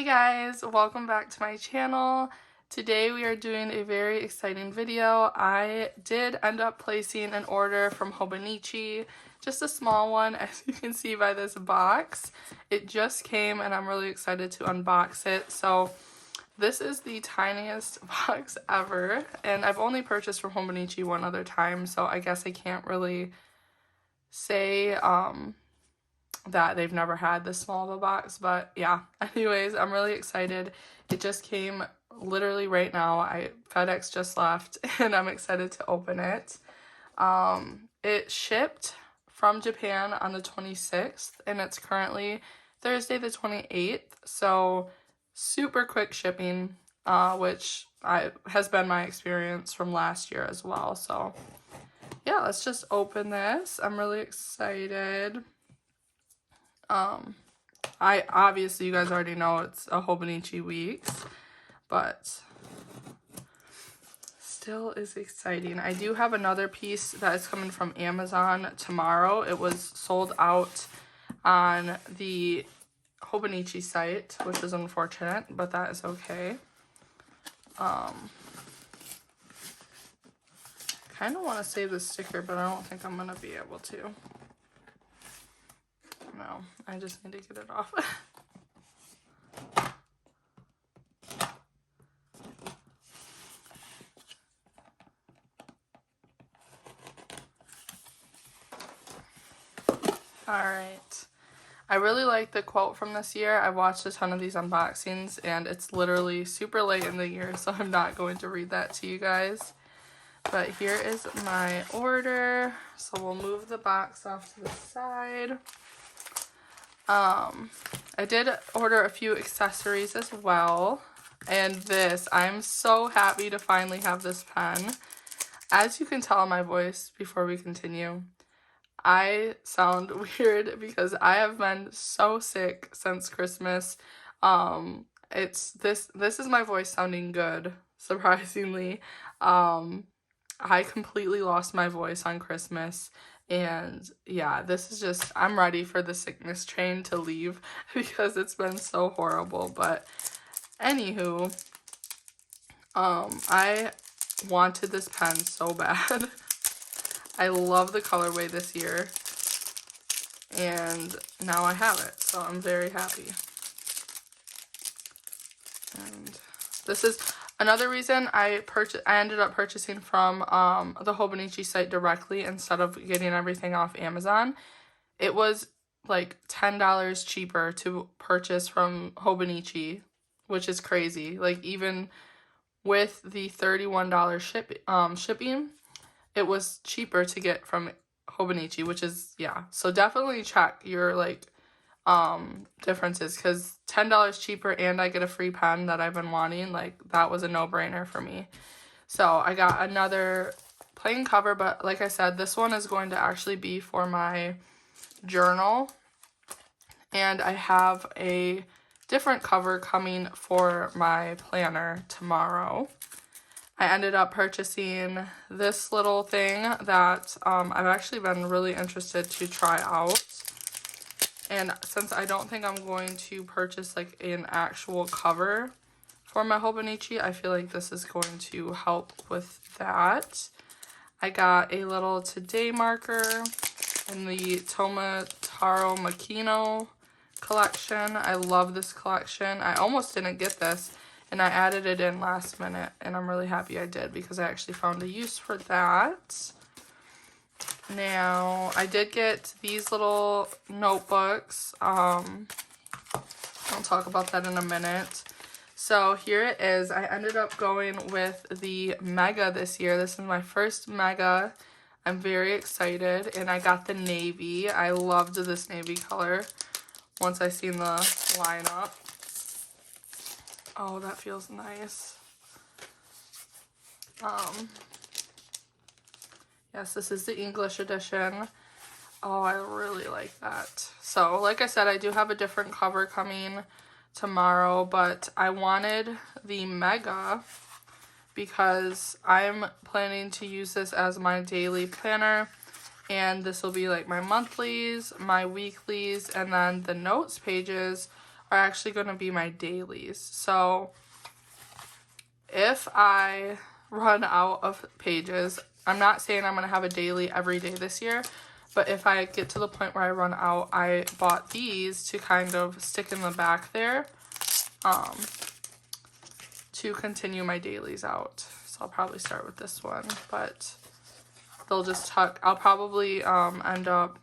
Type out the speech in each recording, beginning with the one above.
Hey guys, welcome back to my channel. Today we are doing a very exciting video. I did end up placing an order from Hobonichi, just a small one as you can see by this box. It just came and I'm really excited to unbox it. So this is the tiniest box ever, and I've only purchased from Hobonichi one other time, so I guess I can't really say that they've never had this small of a box, but yeah, anyways, I'm really excited. It just came literally right now. FedEx just left and I'm excited to open it. It shipped from Japan on the 26th and it's currently Thursday the 28th, so super quick shipping, which has been my experience from last year as well. So yeah, let's just open this. I'm really excited. Obviously you guys already know it's a Hobonichi weeks, but still is exciting. I do have another piece that is coming from Amazon tomorrow. It was sold out on the Hobonichi site, which is unfortunate, but that is okay. Kind of want to save the sticker, but I don't think I'm going to be able to. No, I just need to get it off. Alright. I really like the quote from this year. I've watched a ton of these unboxings and it's literally super late in the year, so I'm not going to read that to you guys. But here is my order. So we'll move the box off to the side. I did order a few accessories as well, and this, I'm so happy to finally have this pen. As you can tell in my voice before we continue, I sound weird because I have been so sick since Christmas. This is my voice sounding good, surprisingly. I completely lost my voice on Christmas. And yeah, this is just, I'm ready for the sickness train to leave because it's been so horrible. But anywho, I wanted this pen so bad. I love the colorway this year. And now I have it, so I'm very happy. And this is another reason I ended up purchasing from the Hobonichi site directly instead of getting everything off Amazon. It was like $10 cheaper to purchase from Hobonichi, which is crazy. Like even with the $31 shipping, it was cheaper to get from Hobonichi, which is, yeah. So definitely check your differences, because $10 cheaper and I get a free pen that I've been wanting. Like, that was a no-brainer for me. So I got another plain cover, but like I said, this one is going to actually be for my journal, and I have a different cover coming for my planner tomorrow. I ended up purchasing this little thing that I've actually been really interested to try out. And since I don't think I'm going to purchase like an actual cover for my Hobonichi, I feel like this is going to help with that. I got a little today marker in the Tomataro Makino collection. I love this collection. I almost didn't get this, and I added it in last minute, and I'm really happy I did because I actually found a use for that. Now, I did get these little notebooks. I'll talk about that in a minute. So here it is. I ended up going with the Mega this year. This is my first Mega. I'm very excited, and I got the navy. I loved this navy color once I seen the lineup. Oh, that feels nice. Yes, this is the English edition. Oh, I really like that. So, like I said, I do have a different cover coming tomorrow, but I wanted the Mega because I'm planning to use this as my daily planner, and this will be like my monthlies, my weeklies, and then the notes pages are actually going to be my dailies. So if I run out of pages, I'm not saying I'm going to have a daily every day this year, but if I get to the point where I run out, I bought these to kind of stick in the back there to continue my dailies out. So I'll probably start with this one, but they'll just tuck. I'll probably end up,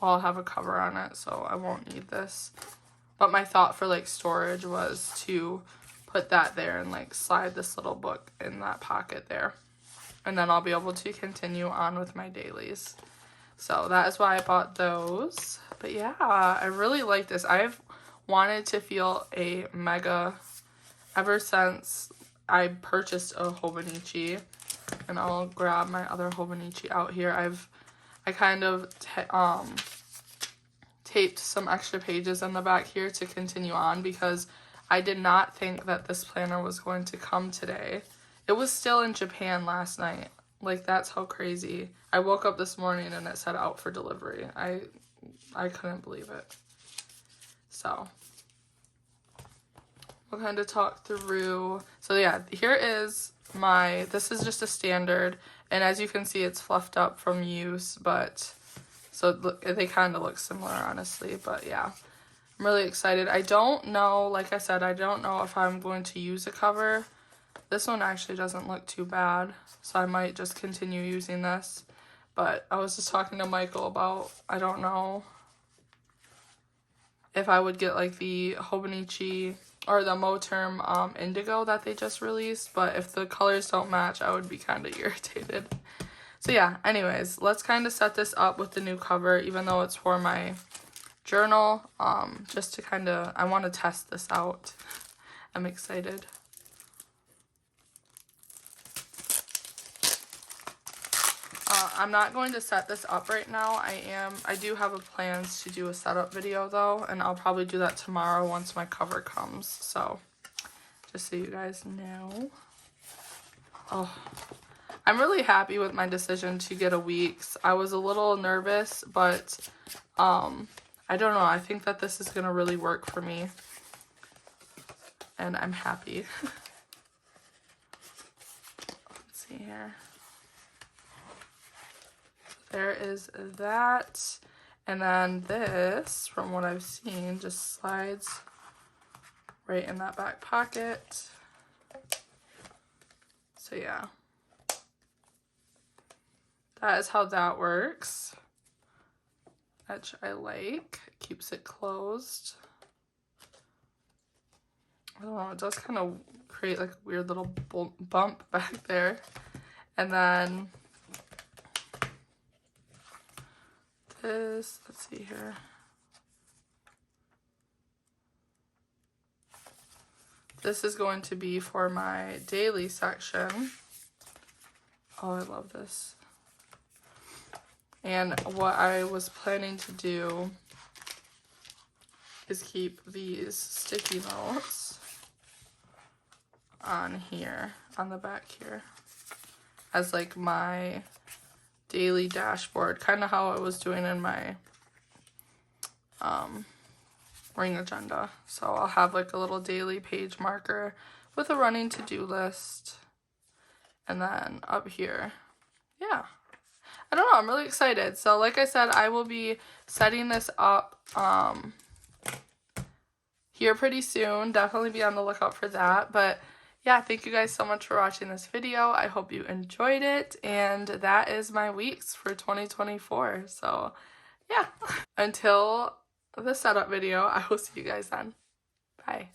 well, I'll have a cover on it, so I won't need this. But my thought for like storage was to put that there and like slide this little book in that pocket there. And then I'll be able to continue on with my dailies. So that is why I bought those. But yeah, I really like this. I've wanted to feel a mega ever since I purchased a Hobonichi. And I'll grab my other Hobonichi out here. I kind of taped some extra pages in the back here to continue on because I did not think that this planner was going to come today. It was still in Japan last night. Like, that's how crazy. I woke up this morning and it said out for delivery. I couldn't believe it. So we'll kind of talk through. So yeah, here is this is just a standard, and as you can see, it's fluffed up from use, but so they kind of look similar, honestly. But yeah, I'm really excited. I don't know, like I said, I don't know if I'm going to use a cover. This one actually doesn't look too bad, so I might just continue using this. But I was just talking to Michael about, I don't know if I would get like the Hobonichi or the Moterm Indigo that they just released, but if the colors don't match, I would be kind of irritated. So yeah, anyways, let's kind of set this up with the new cover, even though it's for my journal, just to kind of, I want to test this out. I'm excited. I'm not going to set this up right now. I do have plans to do a setup video though, and I'll probably do that tomorrow once my cover comes. So just so you guys know. Oh, I'm really happy with my decision to get a week's. I was a little nervous, but I don't know. I think that this is going to really work for me, and I'm happy. Let's see here. There is that, and then this, from what I've seen, just slides right in that back pocket. So yeah, that is how that works, which I like. Keeps it closed. I don't know, it does kind of create like a weird little bump back there. And then this, let's see here. This is going to be for my daily section. Oh, I love this. And what I was planning to do is keep these sticky notes on here, on the back here, as like my daily dashboard, kind of how I was doing in my ring agenda. So I'll have like a little daily page marker with a running to-do list, and then up here, yeah, I don't know, I'm really excited. So like I said, I will be setting this up here pretty soon. Definitely be on the lookout for that. But yeah, thank you guys so much for watching this video. I hope you enjoyed it, and that is my weeks for 2024. So yeah, until the setup video, I will see you guys then. Bye.